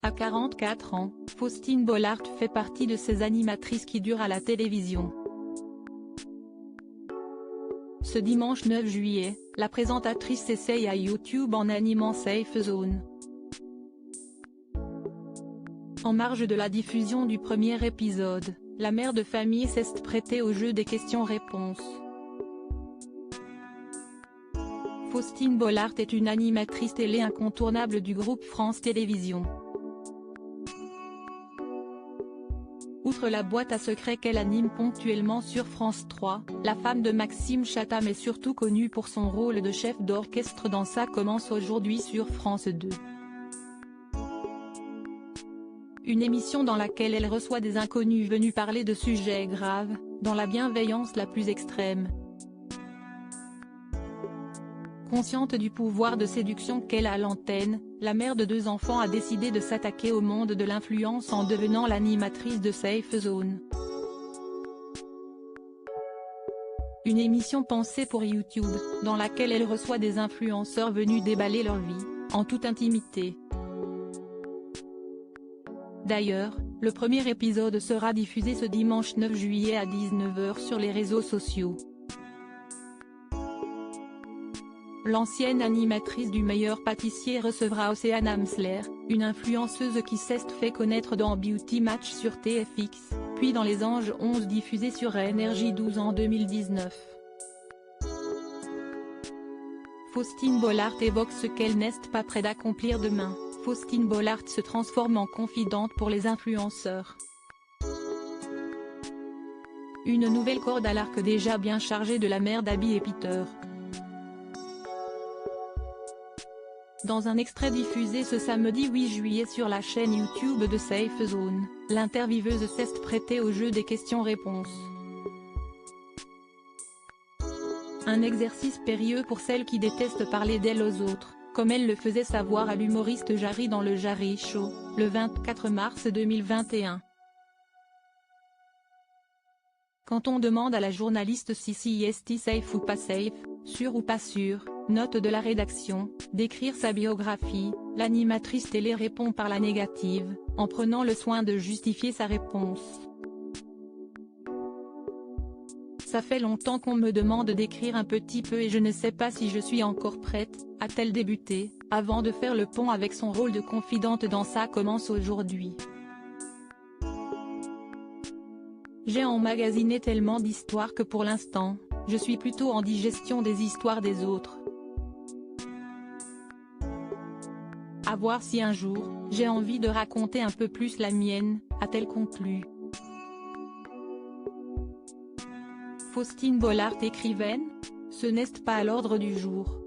À 44 ans, Faustine Bollaert fait partie de ces animatrices qui durent à la télévision. Ce dimanche 9 juillet, la présentatrice s'essaye à YouTube en animant Safe Zone. En marge de la diffusion du premier épisode, la mère de famille s'est prêtée au jeu des questions-réponses. Faustine Bollaert est une animatrice télé incontournable du groupe France Télévisions. Outre la boîte à secrets qu'elle anime ponctuellement sur France 3, la femme de Maxime Chatham est surtout connue pour son rôle de chef d'orchestre dans Ça commence aujourd'hui sur France 2. Une émission dans laquelle elle reçoit des inconnus venus parler de sujets graves, dans la bienveillance la plus extrême. Consciente du pouvoir de séduction qu'elle a à l'antenne, la mère de 2 enfants a décidé de s'attaquer au monde de l'influence en devenant l'animatrice de Safe Zone. Une émission pensée pour YouTube, dans laquelle elle reçoit des influenceurs venus déballer leur vie, en toute intimité. D'ailleurs, le premier épisode sera diffusé ce dimanche 9 juillet à 19 h sur les réseaux sociaux. L'ancienne animatrice du meilleur pâtissier recevra Océane Amsler, une influenceuse qui s'est fait connaître dans Beauty Match sur TFX, puis dans Les Anges 11 diffusé sur Énergie 12 en 2019. Faustine Bollaert évoque ce qu'elle n'est pas près d'accomplir demain. Faustine Bollaert se transforme en confidente pour les influenceurs. Une nouvelle corde à l'arc déjà bien chargée de la mère d'Abby et Peter. Dans un extrait diffusé ce samedi 8 juillet sur la chaîne YouTube de Safe Zone, l'intervieweuse s'est prêtée au jeu des questions-réponses. Un exercice périlleux pour celles qui détestent parler d'elle aux autres, comme elle le faisait savoir à l'humoriste Jarry dans le Jarry Show, le 24 mars 2021. Quand on demande à la journaliste si est safe ou pas safe, sûr ou pas sûr, note de la rédaction, d'écrire sa biographie, l'animatrice télé répond par la négative, en prenant le soin de justifier sa réponse. Ça fait longtemps qu'on me demande d'écrire un petit peu et je ne sais pas si je suis encore prête, a-t-elle débuté, avant de faire le pont avec son rôle de confidente dans Ça commence aujourd'hui. J'ai emmagasiné tellement d'histoires que pour l'instant, je suis plutôt en digestion des histoires des autres. À voir si un jour, j'ai envie de raconter un peu plus la mienne, a-t-elle conclu. Faustine Bollaert écrivaine ? Ce n'est pas à l'ordre du jour.